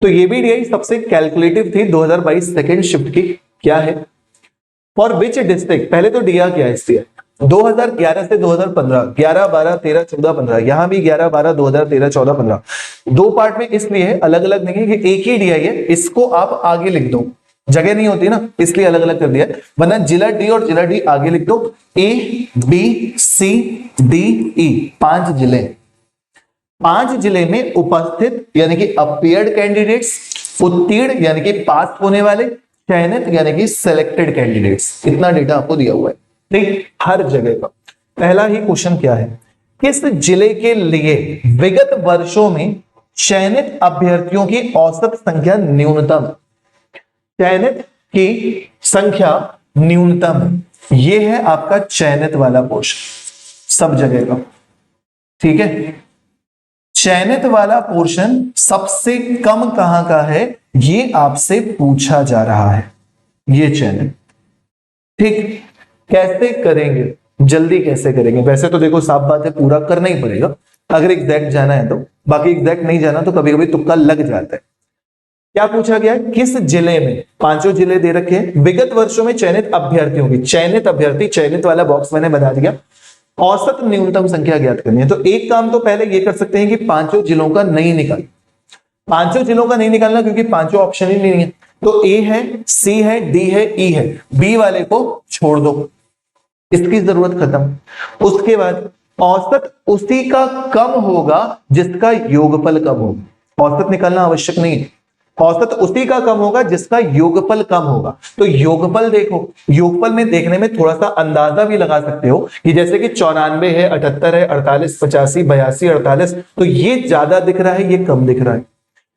तो ये भी डीआई सबसे कैलकुलेटिव थी 2022 सेकेंड शिफ्ट की। क्या है? फॉर विच डिस्ट्रिक्ट, पहले तो डीआ क्या है इसलिए 2011 से 2015, 11, 12, 13, 14, 15, यहां भी 11, 12, 2013, 14, 15, दो पार्ट में इसलिए अलग अलग नहीं है कि एक ही डीआई है, इसको आप आगे लिख दो, जगह नहीं होती ना इसलिए अलग अलग कर दिया, वरना जिला डी और जिला डी आगे लिख दो। A B C D E, 5 जिले, 5 जिले में उपस्थित यानी कि अपीयर्ड कैंडिडेट्स, उत्तीर्ण यानी कि पास होने वाले, चयनित यानी कि सिलेक्टेड कैंडिडेट्स, इतना डेटा आपको दिया हुआ है, ठीक, हर जगह का। पहला ही क्वेश्चन क्या है? किस जिले के लिए विगत वर्षों में चयनित अभ्यर्थियों की औसत संख्या न्यूनतम, चयनित की संख्या न्यूनतम है, यह है आपका चयनित वाला पोर्शन सब जगह का, ठीक है। चयनित वाला पोर्शन सबसे कम कहां का है, ये आपसे पूछा जा रहा है, ये चयनित, ठीक। कैसे करेंगे, जल्दी कैसे करेंगे? वैसे तो देखो साफ बात है, पूरा करना ही पड़ेगा अगर एग्जैक्ट जाना है तो, बाकी एग्जैक्ट नहीं जाना तो कभी कभी तुक्का लग जाता है। क्या पूछा गया है? किस जिले में, 5 जिले दे रखे हैं, विगत वर्षों में चयनित अभ्यर्थियों की, चयनित अभ्यर्थी, चयनित वाला बॉक्स मैंने बता दिया, औसत न्यूनतम संख्या ज्ञात करनी है। तो एक काम तो पहले ये कर सकते हैं कि 5 जिलों का नहीं निकाल, 5 जिलों का नहीं निकालना क्योंकि 5 ऑप्शन ही नहीं है, तो ए है, सी है, डी है, ई है, बी वाले को छोड़ दो, इसकी जरूरत खत्म। उसके बाद औसत उसी का कम होगा जिसका योगफल कम होगा, औसत निकालना आवश्यक नहीं है, औसत उसी का कम होगा जिसका योगफल कम होगा। तो योगफल देखो, योगफल में देखने में थोड़ा सा अंदाजा भी लगा सकते हो कि जैसे कि 94 है, 78 है, 48, 85, 82, 48, तो ये ज्यादा दिख रहा है, ये कम दिख रहा है।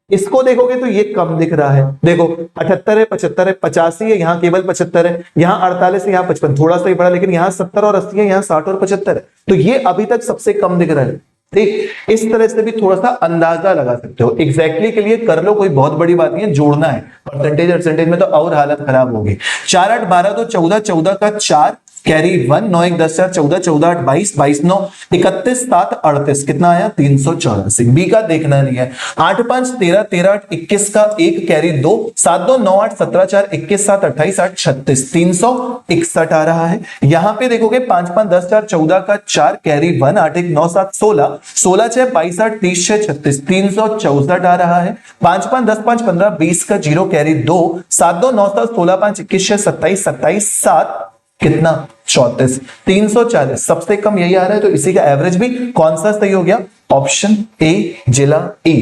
इसको देखोगे तो ये कम दिख रहा है, देखो 78 है, 75 है, 85 है, यहाँ केवल 75 है, यहाँ 48 है, यहाँ 55, थोड़ा सा ही बड़ा, लेकिन यहाँ 70 और 80 है, यहाँ 60 और 75 है, तो ये अभी तक सबसे कम दिख रहा है, ठीक। इस तरह से भी थोड़ा सा अंदाजा लगा सकते हो, एग्जैक्टली के लिए कर लो, कोई बहुत बड़ी बात नहीं है, जोड़ना है, परसेंटेज परसेंटेज में तो और हालत खराब होगी। 4, 8, 12, 2, 14, 14 का 4 कैरी 1, 9, 1, 10, 4, 14, 14, 8, 22, 22, 9, 31, 7, 38, कितना आया? 384। बी का देखना नहीं है। 8, 5, 13, 13, 8, 21 का 1 कैरी 2, 7, 2, 9, 8, 17, 4, 21, 7, 28, 8, 36, 361 आ रहा है। यहां पे देखोगे 5, 5, 10, 4, 14 का 4 कैरी 1, 8, 1, 9, 7, 16, 16, 6, 22, 8, 30, 6, 36, 364 आ रहा है। 5, 5, 10, 5, 15, 20 का 0 कैरी 2, 7, 2, 9, 7, 16, 5, 21, 6, 27, 27, 7, कितना? 34, 340, सबसे कम यही आ रहा है, तो इसी का एवरेज भी कौन सा सही हो गया? ऑप्शन ए, जिला ए।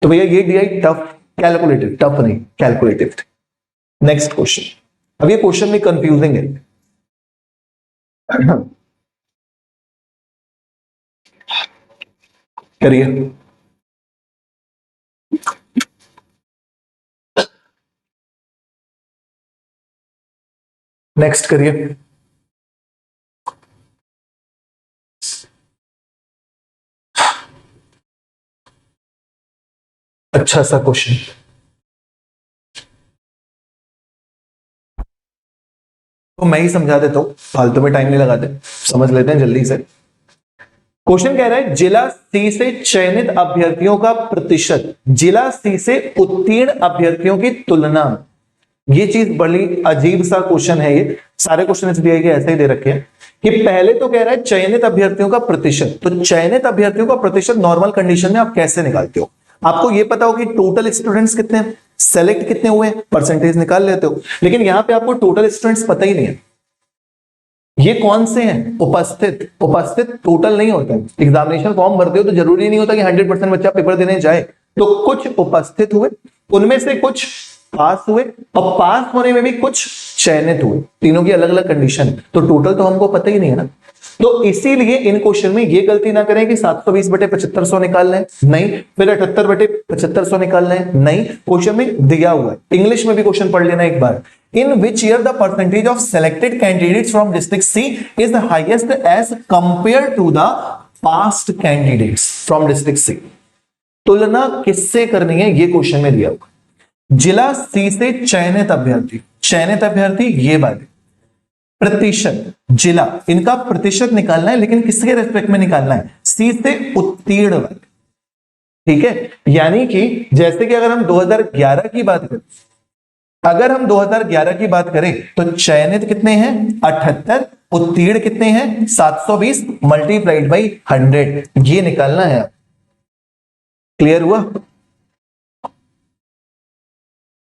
तो भैया ये डीआई टफ, कैलकुलेटिव, टफ नहीं कैलकुलेटिव थे। नेक्स्ट क्वेश्चन, अब ये क्वेश्चन में कंफ्यूजिंग है, करिए। नेक्स्ट करिए। अच्छा सा क्वेश्चन, तो मैं ही समझा देता हूं, फालतू में टाइम नहीं लगाते, समझ लेते हैं जल्दी से। क्वेश्चन कह रहा है जिला सी से चयनित अभ्यर्थियों का प्रतिशत जिला सी से उत्तीर्ण अभ्यर्थियों की तुलना में, ये चीज बड़ी अजीब सा क्वेश्चन है, ये सारे क्वेश्चन एसबीआई के ऐसे ही दे रखे हैं कि पहले तो कह रहा है चयनित अभ्यर्थियों का प्रतिशत, तो चयनित अभ्यर्थियों का प्रतिशत नॉर्मल कंडीशन में आप कैसे निकालते हो? आपको ये पता हो कि टोटल स्टूडेंट्स कितने हैं, सेलेक्ट कितने हुए, परसेंटेज निकाल लेते हो, लेकिन यहां पे आपको टोटल स्टूडेंट्स पता ही नहीं है, ये कौन से हैं? उपस्थित, उपस्थित टोटल नहीं होता है, एग्जामिनेशन फॉर्म भरते हो तो जरूरी नहीं होता कि 100% बच्चा पेपर देने जाए, तो कुछ उपस्थित हुए, उनमें से कुछ पास हुए, और पास होने में भी कुछ चयनित हुए, तीनों की अलग अलग कंडीशन है, तो टोटल तो हमको पता ही नहीं है ना। तो इसीलिए इन क्वेश्चन में ये गलती ना करें कि 720 बटे 7500 निकाल लें, नहीं, फिर 78 बटे 7500 निकाल लें, नहीं, क्वेश्चन में दिया हुआ है। इंग्लिश में भी क्वेश्चन पढ़ लेना एक बार, in which year the percentage of selected candidates from district C is the highest as compare to the past candidates from district C. तुलना किससे करनी है, ये क्वेश्चन में दिया हुआ। जिला सी से चयनित अभ्यर्थी ये बात, प्रतिशत जिला, इनका प्रतिशत निकालना है, लेकिन किसके रेस्पेक्ट में निकालना है? सी से उत्तीर्ण वाले, ठीक है, यानी कि जैसे कि अगर हम 2011 की बात करें, अगर हम 2011 की बात करें तो चयनित कितने हैं 78, उत्तीर्ण कितने हैं 720 मल्टीप्लाइड बाई 100, ये निकालना है। क्लियर हुआ?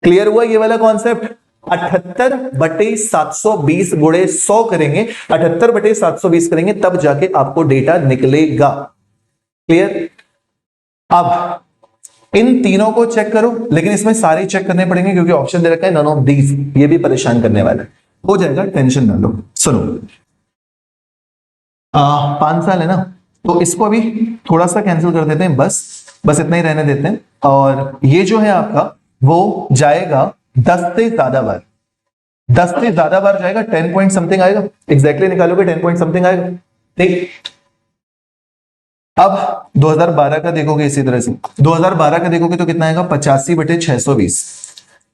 क्लियर हुआ ये वाला कॉन्सेप्ट? 78/720 गुणे 100 करेंगे, 78/720 करेंगे तब जाके आपको डेटा निकलेगा। क्लियर? अब इन तीनों को चेक करो, लेकिन इसमें सारे चेक करने पड़ेंगे क्योंकि ऑप्शन दे रखा है नन ऑफ दीज, ये भी परेशान करने वाला है। हो जाएगा, टेंशन ना लो। सुनो, 5 साल है ना, तो इसको अभी थोड़ा सा कैंसिल कर देते हैं, बस इतना ही रहने देते हैं। और ये जो है आपका वो जाएगा 10 से ज्यादा बार, 10 से ज्यादा बार जाएगा, 10 पॉइंट समथिंग आएगा, एग्जैक्टली निकालोगे 10 पॉइंट समथिंग आएगा। ठीक, अब 2012 का देखोगे इसी तरह से, 2012 का देखोगे तो कितना आएगा 85/620,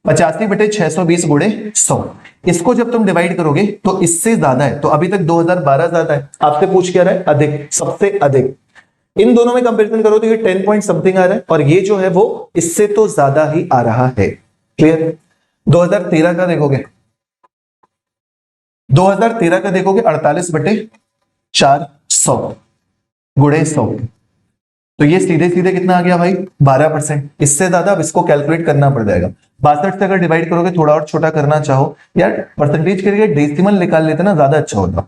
85/620 गुणे 100। इसको जब तुम डिवाइड करोगे तो इससे ज्यादा है, तो अभी तक 2012 ज्यादा है, आपसे पूछ क्या रहा है अधिक, सबसे अधिक। इन दोनों में कंपैरिजन करो तो ये 10 पॉइंट समथिंग आ रहा है और ये जो है वो इससे तो ज्यादा ही आ रहा है। क्लियर? 2013 का देखोगे, 2013 का देखोगे 48/400 गुणे 100, तो ये सीधे सीधे कितना आ गया भाई 12%। इससे ज्यादा अब इसको कैलकुलेट करना पड़ जाएगा। 62 से अगर डिवाइड करोगे, थोड़ा और छोटा करना चाहो यार, परसेंटेज के लिए डेसिमल निकाल लेते ना, ज्यादा अच्छा होता।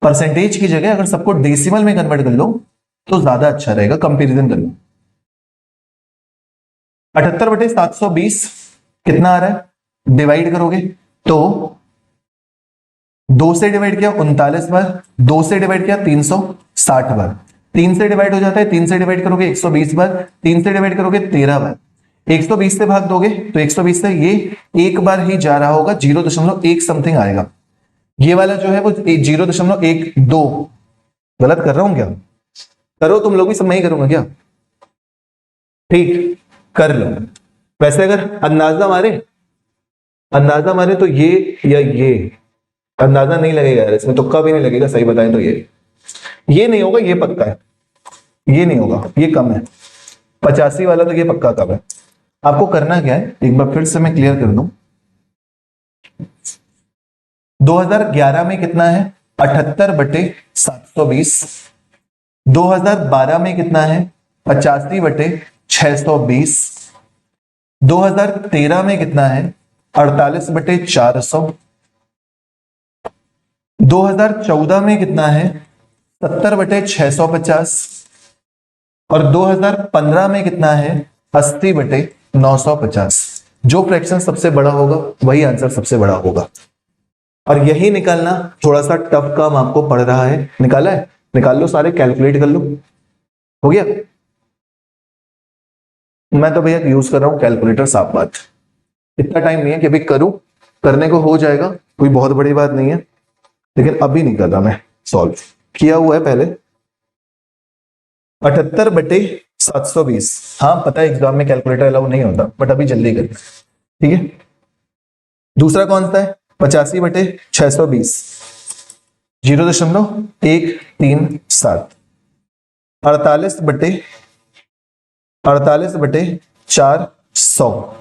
परसेंटेज की जगह अगर सबको डेसिमल में कन्वर्ट कर लो तो ज्यादा अच्छा रहेगा, कंपेरिजन कर लो। 78/720 कितना आ रहा है, डिवाइड करोगे तो 2 से डिवाइड किया 39 बार, 2 से डिवाइड किया 360 बार, 3 से डिवाइड हो जाता है, 3 से डिवाइड करोगे 120 बार, 3 से डिवाइड करोगे 13 बार, 120 से भाग दोगे तो 120 से ये एक बार ही जा रहा होगा, 0.1 समथिंग आएगा। ये वाला जो है वो 0.12, गलत कर रहा हूं क्या? करो तुम लोग भी, सब मैं ही करूंगा क्या? ठीक, कर लो। वैसे अगर अंदाजा मारे तो ये या ये, अंदाजा नहीं लगेगा यार, इसमें तुक्का भी नहीं लगेगा, सही बताएं तो ये नहीं होगा, ये पक्का है, ये नहीं होगा, ये कम है, 85 वाला तो ये पक्का कम है। आपको करना क्या है, एक बार फिर से मैं क्लियर कर दूं। 2011 में कितना है 78/720, 2012 में कितना है 85/620, 2013 में कितना है 48/400, 2014 में कितना है 70/650 और 2015 में कितना है 80/950। जो फ्रैक्शन सबसे बड़ा होगा वही आंसर सबसे बड़ा होगा। और यही निकालना थोड़ा सा टफ काम आपको पड़ रहा है, निकाला है, निकाल लो सारे, कैलकुलेट कर लो। हो गया? मैं तो भैया यूज कर रहा हूं कैलकुलेटर, साफ बात। इतना टाइम नहीं है कि अभी करूं, करने को हो जाएगा, कोई बहुत बड़ी बात नहीं है, लेकिन अभी नहीं कर रहा मैं, सॉल्व किया हुआ है पहले। 78/720, हाँ पता है एग्जाम में कैलकुलेटर अलाउ नहीं होता, बट अभी जल्दी कर। ठीक है, दूसरा कौन सा है 85/620, 0.137, 48/400,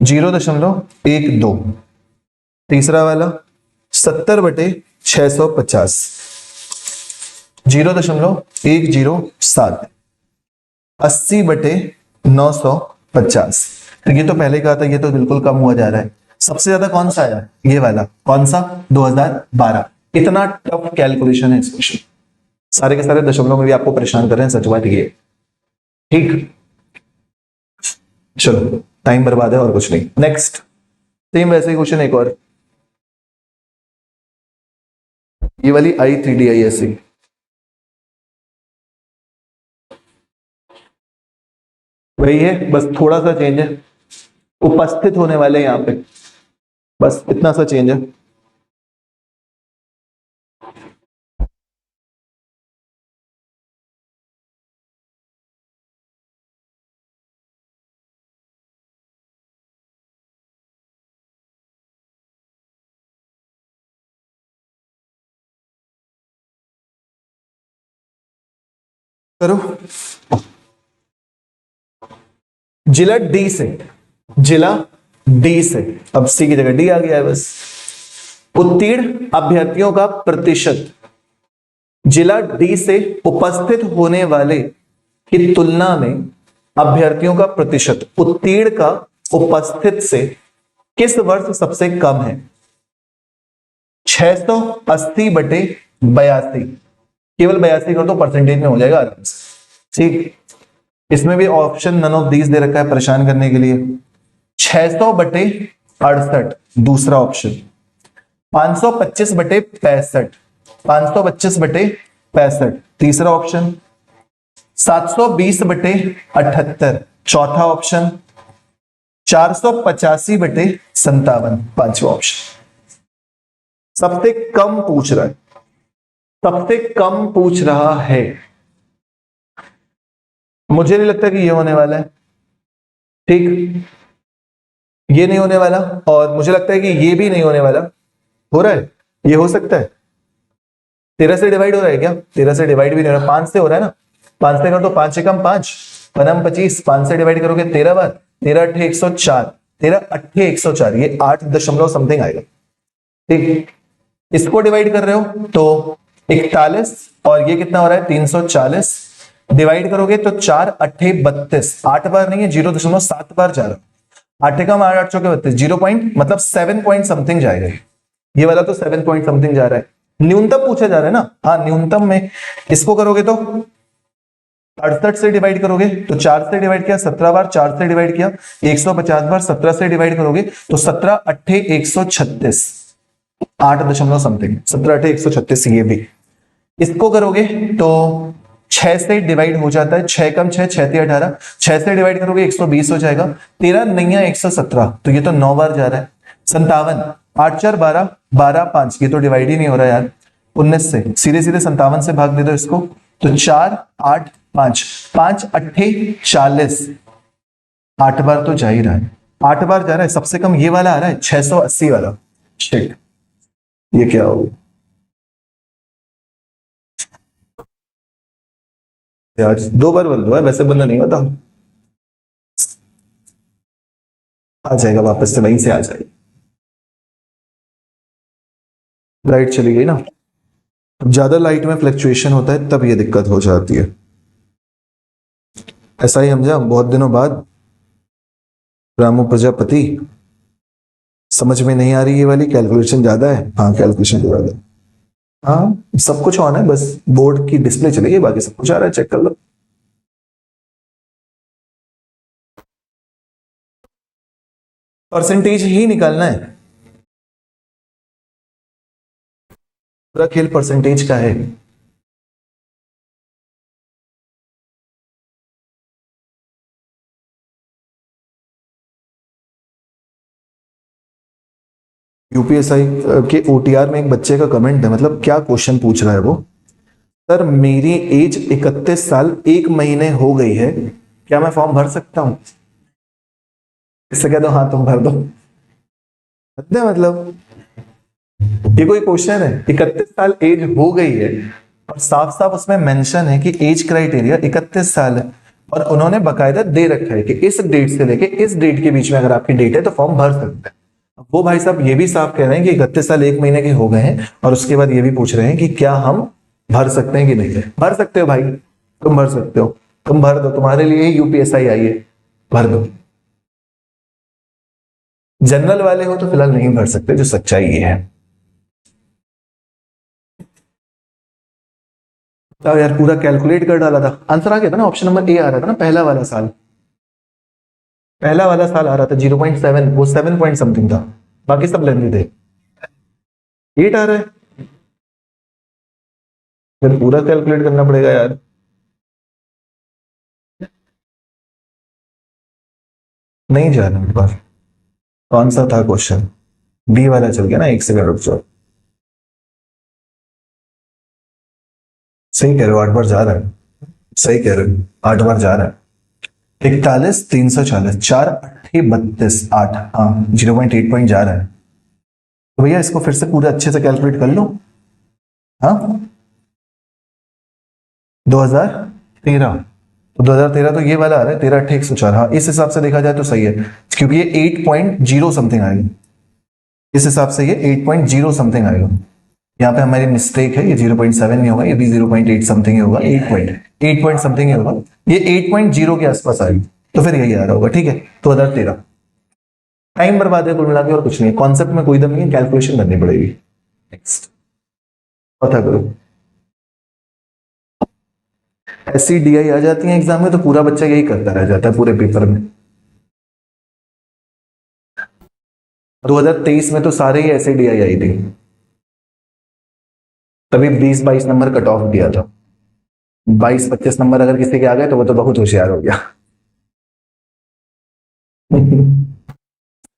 0.12, तीसरा वाला 70/650, 0.107, 80/950। तो ये तो पहले कहा था, ये तो बिल्कुल कम हुआ जा रहा है। सबसे ज्यादा कौन सा आया, ये वाला, कौन सा 2012। इतना टफ कैलकुलेशन है इस क्वेश्चन, सारे के सारे दशमलव में भी आपको परेशान कर रहे हैं, सच बात ये। ठीक, चलो टाइम बर्बाद है और कुछ नहीं। नेक्स्ट सेम वैसे ही क्वेश्चन एक और, ये वाली I3DISC, वही है, बस थोड़ा सा चेंज है, उपस्थित होने वाले हैं यहाँ पे, बस इतना सा चेंज है। करो, जिला डी से, जिला डी से, अब सी की जगह डी आ गया है बस। उत्तीर्ण अभ्यर्थियों का प्रतिशत, जिला डी से उपस्थित होने वाले की तुलना में अभ्यर्थियों का प्रतिशत उत्तीर्ण का उपस्थित से किस वर्ष सबसे कम है? 680/82, केवल 82 कर तो परसेंटेज में हो जाएगा आराम से। ठीक, इसमें भी ऑप्शन नन ऑफ दीज दे रखा है परेशान करने के लिए। 600/68 दूसरा ऑप्शन, 525/65, 525/65 तीसरा ऑप्शन, 720/78 चौथा ऑप्शन, 485/57 पांचवा ऑप्शन। सबसे कम पूछ रहा है, सबसे कम पूछ रहा है। मुझे नहीं लगता कि ये होने वाला है, ठीक, ये नहीं होने वाला, और मुझे लगता है कि ये भी नहीं होने वाला। हो रहा है, ये हो सकता है। 13 से डिवाइड हो रहा है क्या? 13 से डिवाइड भी नहीं हो रहा, 5 से हो रहा है ना। 5 से कर तो 5 एकम 5, 5 25, 5 से डिवाइड करोगे 13 बार, 13 अट्ठे 104, 13 अट्ठे 104, ये 8 दशमलव समथिंग आएगा। ठीक, इसको डिवाइड कर रहे हो तो 41, और ये कितना हो रहा है 340, डिवाइड करोगे तो 4 अट्ठे 32, 8 बार नहीं है, 0.7 बार जा रहा है। 8 एकम 8, 8 चौके 32, 0 पॉइंट मतलब 7 पॉइंट समथिंग जाएगा। ये वाला तो 7 पॉइंट समथिंग जा रहा है। न्यूनतम पूछा जा रहा है ना, हाँ न्यूनतम में इसको करोगे तो 68 से डिवाइड करोगे तो 4 से डिवाइड किया, 17 बार 4 से डिवाइड किया, 150 बार 17 से डिवाइड करोगे तो 17 अट्ठे 136, 8 दशमलव समथिंग, 17 अट्ठे 136। ये भी इसको करोगे तो 6 से डिवाइड हो जाता है, 6 कम 6, 6 18, 6 से डिवाइड करोगे 120 हो जाएगा, 13 नैया 117, तो ये तो 9 बार जा रहा है। 57, 8 4 12, 12 5, ये तो डिवाइड ही नहीं हो रहा यार। 19 से सीधे सीधे 57 से भाग दे दो इसको, तो 4 8 5, 5 अट्ठे 40, 8 बार तो जा ही रहा है, 8 बार जा रहा है। सबसे कम ये वाला आ रहा है 680 वाला। शिट, ये क्या होगा यार? 2 बार बोल दो, वैसे बंदा नहीं होता, आ जाएगा वापस से, वहीं से आ जाएगा। लाइट चली गई ना, ज्यादा लाइट में फ्लक्चुएशन होता है तब ये दिक्कत हो जाती है। ऐसा ही समझा, बहुत दिनों बाद रामू प्रजापति, समझ में नहीं आ रही ये वाली, कैलकुलेशन ज्यादा है। हाँ कैलकुलेशन ज्यादा है, हाँ सब कुछ ऑन है, बस बोर्ड की डिस्प्ले चली गई, बाकी सब कुछ आ रहा है, चेक कर लो। परसेंटेज ही निकालना है, पूरा खेल परसेंटेज का है। यूपीएसआई के ओटीआर में एक बच्चे का कमेंट है, मतलब क्या क्वेश्चन पूछ रहा है वो, सर मेरी एज 31 साल 1 महीने हो गई है, क्या मैं फॉर्म भर सकता हूं? इससे कह दो हाँ तुम भर दो, मतलब ये कोई क्वेश्चन है? 31 साल एज हो गई है और साफ साफ उसमें मेंशन है कि एज क्राइटेरिया 31 साल है, और उन्होंने बकायदा दे रखा है कि इस डेट से लेके इस डेट के बीच में अगर आपकी डेट है तो फॉर्म भर सकते हैं। वो भाई साहब ये भी साफ कह रहे हैं कि 31 साल 1 महीने के हो गए हैं, और उसके बाद ये भी पूछ रहे हैं कि क्या हम भर सकते हैं कि नहीं। भर सकते हो भाई, तुम भर सकते हो, तुम भर दो, तुम्हारे लिए यूपीएसआई आई है, भर दो। जनरल वाले हो तो फिलहाल नहीं भर सकते, जो सच्चाई ये है। तो यार पूरा कैलकुलेट कर डाला था, आंसर आ गया था ना, ऑप्शन नंबर ए आ रहा था ना, पहला वाला साल, पहला वाला साल आ रहा था 0.7, वो 7 पॉइंट समथिंग था, बाकी सब लेंदे थे। 8 आ रहा है, फिर पूरा कैलकुलेट करना पड़ेगा यार। नहीं जा रहा मेरे पास, कौन सा था क्वेश्चन? बी वाला चल गया ना, 1 सेकंड रुक जाओ। सही कह रहे हो, 8 बार जा रहा है, सही कह रहे हो, 8 बार जा रहा है। 41 340, 4 अट्ठे 32, 8, हाँ 0.8 पॉइंट जा रहा है। तो भैया इसको फिर से पूरा अच्छे से कैलकुलेट कर लो। हाँ 2013, तो 2013 तो ये वाला आ रहा है 13 8 104। हाँ इस हिसाब से देखा जाए तो सही है, क्योंकि ये 8.0 समथिंग आएगा, इस हिसाब से ये 8.0 समथिंग आएगा। यहाँ पे हमारी मिस्टेक है, ये 0.7 नहीं होगा, ये भी 0.8 समथिंग ही होगा, 8 पॉइंट समथिंग ही होगा, ये 8.0 के आसपास आएगी, तो फिर यही आ रहा होगा। ठीक है, 2013। टाइम बर्बाद है कुल मिला के और कुछ नहीं, कॉन्सेप्ट में कोई दम नहीं है, कैलकुलेशन करनी पड़ेगी। नेक्स्ट पता करो, ऐसी डीआई आ जाती है एग्जाम में तो पूरा बच्चा यही करता रह जाता है पूरे पेपर में। 2023 में तो सारे ही ऐसे डीआई आई थी, तभी 20-22 नंबर कट ऑफ दिया था। 22-25 नंबर अगर किसी के आ गए तो वो तो बहुत होशियार हो गया।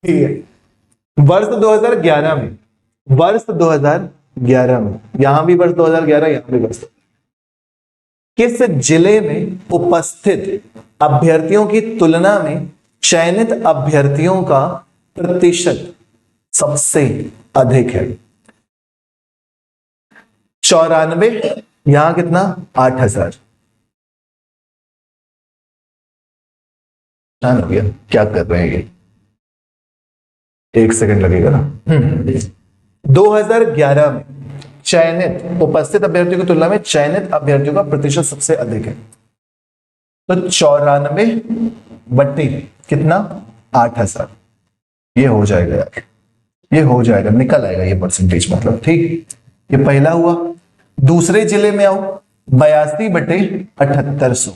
ठीक है, वर्ष 2011 में, वर्ष 2011 में, यहां भी वर्ष 2011, यहां भी वर्ष, किस जिले में उपस्थित अभ्यर्थियों की तुलना में चयनित अभ्यर्थियों का प्रतिशत सबसे अधिक है? 94, यहां कितना, 8000। हो गया, क्या कर रहे हैं ये, एक सेकंड लगेगा ना। 2011 में चयनित उपस्थित अभ्यर्थियों की तुलना में चयनित अभ्यर्थियों का प्रतिशत सबसे अधिक है, तो 94 बट्टी कितना, 8000। ये हो जाएगा यार, ये हो जाएगा, निकल आएगा ये परसेंटेज, मतलब ठीक। ये पहला हुआ। दूसरे जिले में आओ, 82/7800,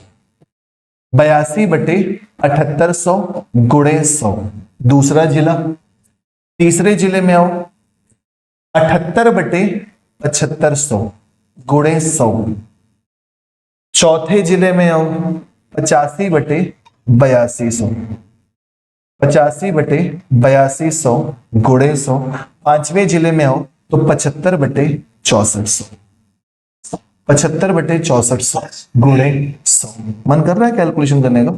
82/7800 गुणे 100, दूसरा जिला। तीसरे जिले में आओ, 78/7500 गुणे 100, चौथे जिले में आओ, 85/8200, 85/8200 गुणे 100, पांचवें जिले में आओ तो 75/6400, 75/6400 गुणे 100। मन कर रहा है कैलकुलेशन करने का?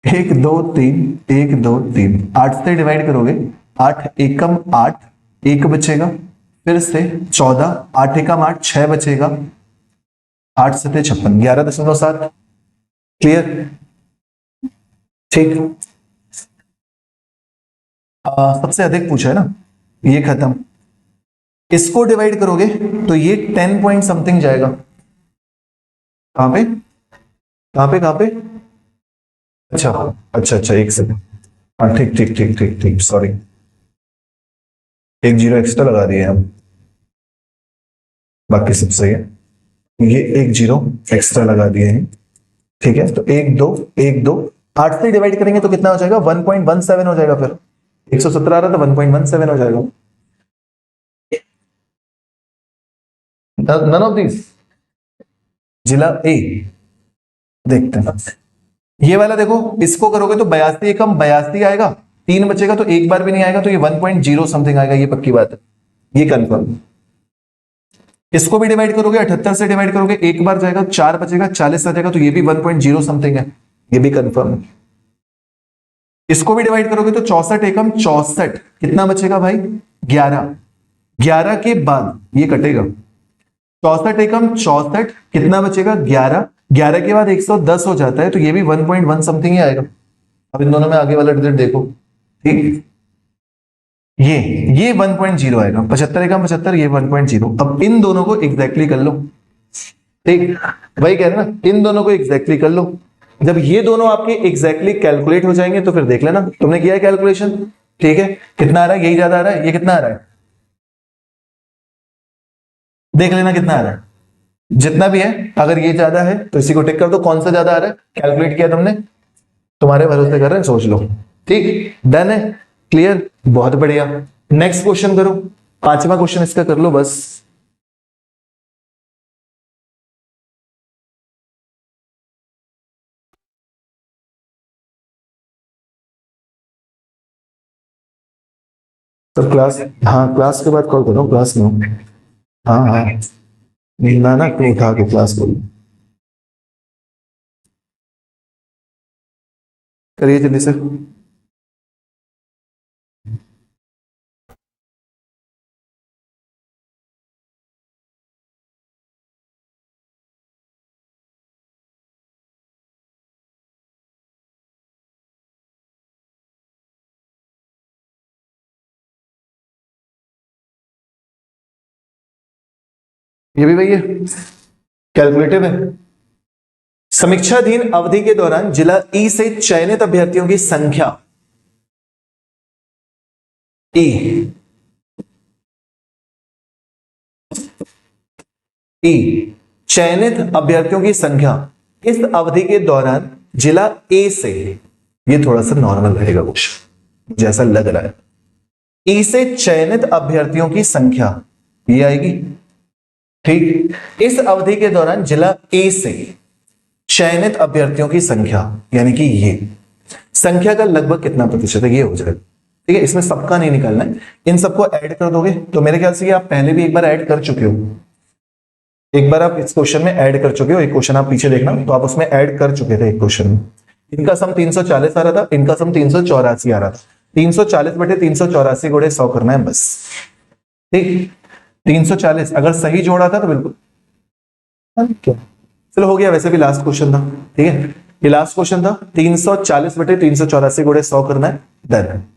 1 2 3 1 2 3, 8 से डिवाइड करोगे, 8 एकम 8, एक बचेगा, फिर से 14, 8 एकम 8, 6 बचेगा, 8 सते 56, 11.7। क्लियर? ठीक। सबसे अधिक पूछा है ना, ये खत्म। इसको डिवाइड करोगे तो ये 10 पॉइंट समथिंग जाएगा। कहां पे, कहां पे, कहां पे? अच्छा अच्छा अच्छा, एक सेकंड। हाँ ठीक ठीक ठीक ठीक ठीक, सॉरी, एक जीरो एक्स्ट्रा लगा दिए हम, बाकी सब सही है। ये एक जीरो एक्स्ट्रा लगा दिए हैं, ठीक है। तो एक दो, एक दो, 8 से डिवाइड करेंगे तो कितना हो जाएगा, 1.17 हो जाएगा। फिर 117 आ रहा था, 1.17 हो जाएगा। नन ऑफ दिस, जिला ए। देखते हैं, ये वाला देखो, इसको करोगे तो 82 एकम 82 आएगा, 3 बचेगा तो एक बार भी नहीं आएगा, तो ये 1.0 समथिंग आएगा, ये पक्की बात है, ये कंफर्म। इसको भी डिवाइड करोगे, 78 से डिवाइड करोगे, एक बार जाएगा, 4 बचेगा, 40 आ जाएगा, तो ये भी 1.0 समथिंग है, ये भी कंफर्म है। इसको भी डिवाइड करोगे तो 64 एकम 64, कितना बचेगा भाई, 11, 11 के बाद ये कटेगा, 64 एकम 64, कितना बचेगा, 11, 11 के बाद 110 हो जाता है, तो ये भी 1.1 समथिंग ही आएगा। अब इन दोनों में आगे वाला डिजिट देखो, ठीक, ये 1.0 आएगा, 75 एकम 75, ये 1.0। अब इन दोनों को एग्जैक्टली कर लो, ठीक, वही कह रहे ना, इन दोनों को एग्जैक्टली कर लो। जब ये दोनों आपके एग्जैक्टली कैलकुलेट हो जाएंगे तो फिर देख लेना, तुमने किया है कैलकुलेशन, ठीक है, कितना आ रहा है, यही ज्यादा आ रहा है, ये कितना आ रहा है, देख लेना कितना आ रहा है, जितना भी है, अगर ये ज्यादा है तो इसी को टिक कर दो, कौन सा ज्यादा आ रहा है, कैलकुलेट किया तुमने, तुम्हारे भरोसे कर रहे हैं, सोच लो, ठीक, डन है, क्लियर, बहुत बढ़िया। नेक्स्ट क्वेश्चन करो, पांचवा क्वेश्चन इसका कर लो बस। तो क्लास, हाँ क्लास के बाद कॉल करो, क्लास में हूँ। हाँ हाँ, ना ना तू उठा के क्लास करो, करिए जल्दी से। ये भी वही है, कैलकुलेटिव है। समीक्षाधीन अवधि के दौरान जिला ई से चयनित अभ्यर्थियों की संख्या, ई चयनित अभ्यर्थियों की संख्या इस अवधि के दौरान जिला ए से, ये थोड़ा सा नॉर्मल रहेगा क्वेश्चन जैसा लग रहा है, ई से चयनित अभ्यर्थियों की संख्या ये आएगी, ठीक। इस अवधि के दौरान जिला ए से चयनित अभ्यर्थियों की संख्या यानी कि ये संख्या का लगभग कितना प्रतिशत है, ये हो जाएगा, ठीक है। इसमें सबका नहीं निकालना है, इन सबको ऐड कर दोगे तो मेरे ख्याल से आप पहले भी एक बार ऐड कर चुके हो, एक बार आप इस क्वेश्चन में ऐड कर चुके हो, एक क्वेश्चन आप पीछे देखना तो आप उसमें ऐड कर चुके थे एक क्वेश्चन में। इनका सम 340 आ रहा था, इनका सम 384 आ रहा था। 340 बटे 384 गुणे 100 करना है बस, ठीक। 340 अगर सही जोड़ा था तो बिल्कुल क्या, चलो हो गया, वैसे भी लास्ट क्वेश्चन था, ठीक है। ये लास्ट क्वेश्चन था, 340 बटे 384 गुणे 100 करना है, डन।